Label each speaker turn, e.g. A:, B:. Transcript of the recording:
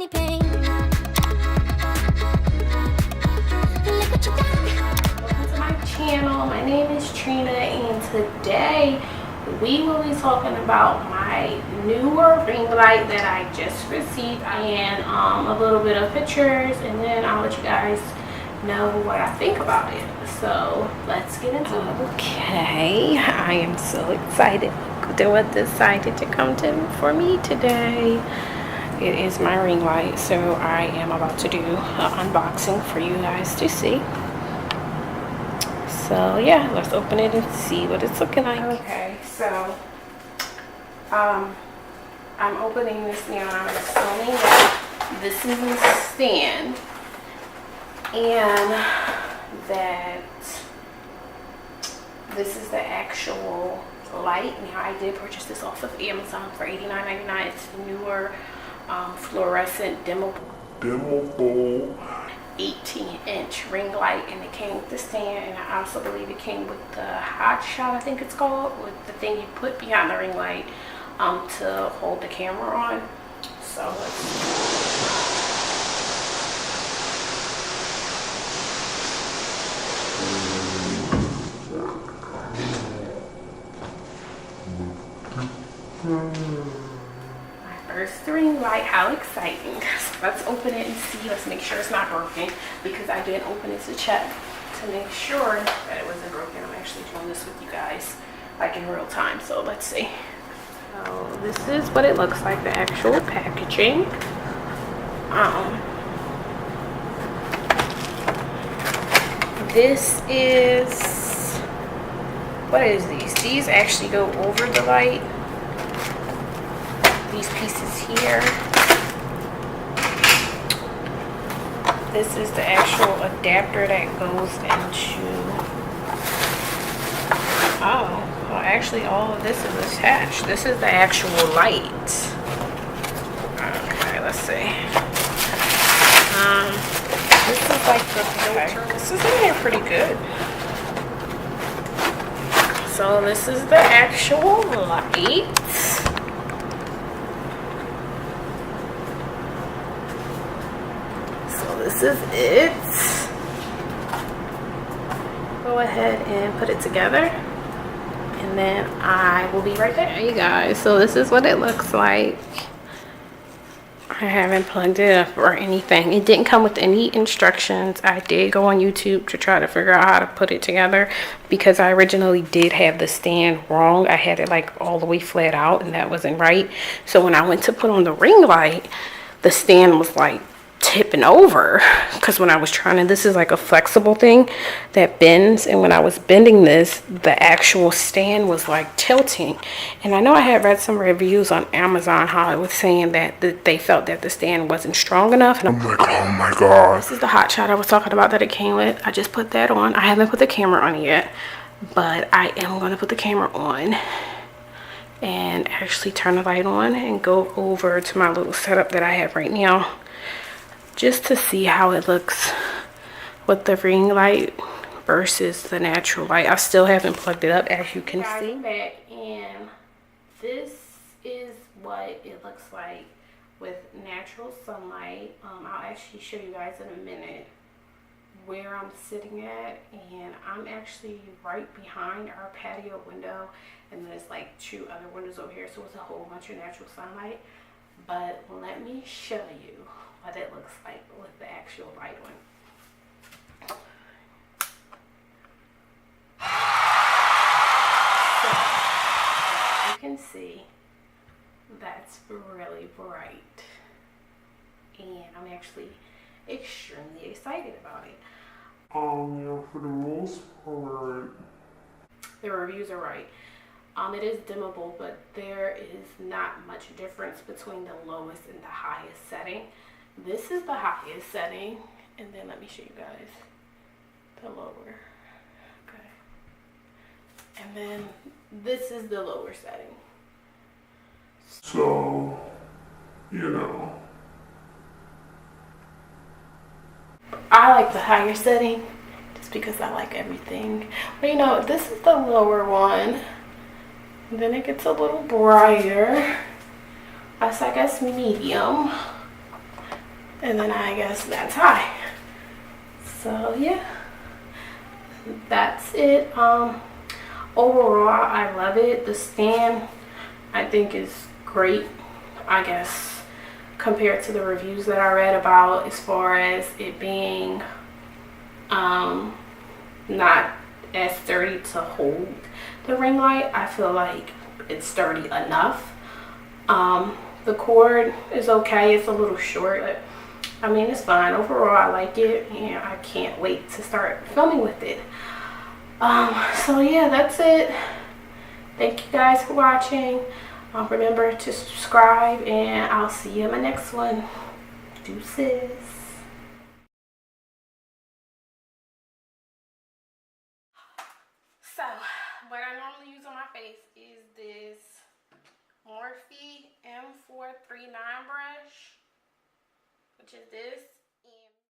A: any pain. Look what you done.
B: Welcome to my channel. My name is Trina, and today we will be talking about my newer ring light that I just received, and a little bit of pictures, and then I'll let you guys know what I think about it. So let's get into it. Okay, I am so excited to what decided to come to for me today. It is my ring light, so I am about to do an unboxing for you guys to see. So yeah, let's open it and see what it's looking like. Okay, so I'm opening this now. I'm assuming that this is a stand and that this is the actual light. Now I did purchase this off of Amazon for $89.99. It's the newer fluorescent dimmable 18-inch ring light, and it came with the stand, and I also believe it came with the hot shot, I think it's called, with the thing you put behind the ring light to hold the camera on. So let's see. My first ring light, how exciting. So let's open it and see. Let's make sure it's not broken, because I did open it to check to make sure that it wasn't broken. I'm actually doing this with you guys like in real time, so let's see. So this is what it looks like, the actual packaging. This is, what is these? These actually go over the light. These pieces here. This is the actual adapter that goes into, oh, well actually all of this is attached. This is the actual light. Okay, let's see. This is like the filter. This is in here pretty good. So this is the actual light. This is it. Go ahead and put it together, and then I will be right there. You guys, so this is what it looks like. I haven't plugged it up or anything. It didn't come with any instructions. I did go on YouTube to try to figure out how to put it together, because I originally did have the stand wrong. I had it like all the way flat out, and that wasn't right. So when I went to put on the ring light, the stand was like tipping over, because when I was trying to, this is like a flexible thing that bends, and when I was bending this, the actual stand was like tilting. And I know I had read some reviews on Amazon how it was saying that they felt that the stand wasn't strong enough, and I'm like, oh my god. This is the hot shot I was talking about that it came with. I just put that on. I haven't put the camera on yet, but I am going to put the camera on and actually turn the light on and go over to my little setup that I have right now, just to see how it looks with the ring light versus the natural light. I still haven't plugged it up, as you can see. Back, and this is what it looks like with natural sunlight. I'll actually show you guys in a minute where I'm sitting at, and I'm actually right behind our patio window, and there's like two other windows over here, so it's a whole bunch of natural sunlight. But let me show you what it looks like with the actual light on. So, you can see that's really bright, and I'm actually extremely excited about it.
C: Yeah, for the most part,
B: the reviews are right. It is dimmable, but there is not much difference between the lowest and the highest setting. This is the highest setting, and then let me show you guys the lower. Okay. And then this is the lower setting.
C: so, you know.
B: I like the higher setting just because I like everything. But you know, this is the lower one. And then it gets a little brighter. That's, I guess, medium. And then I guess that's high. So yeah, that's it. Overall, I love it. The stand, I think, is great. I guess compared to the reviews that I read about, as far as it being not as sturdy to hold the ring light, I feel like it's sturdy enough. The cord is okay. It's a little short, but I mean, it's fine. Overall, I like it, and I can't wait to start filming with it. So yeah, that's it. Thank you guys for watching. Remember to subscribe, and I'll see you in my next one. Deuces. So, what I normally use on my face is this Morphe M439 brush, which is this.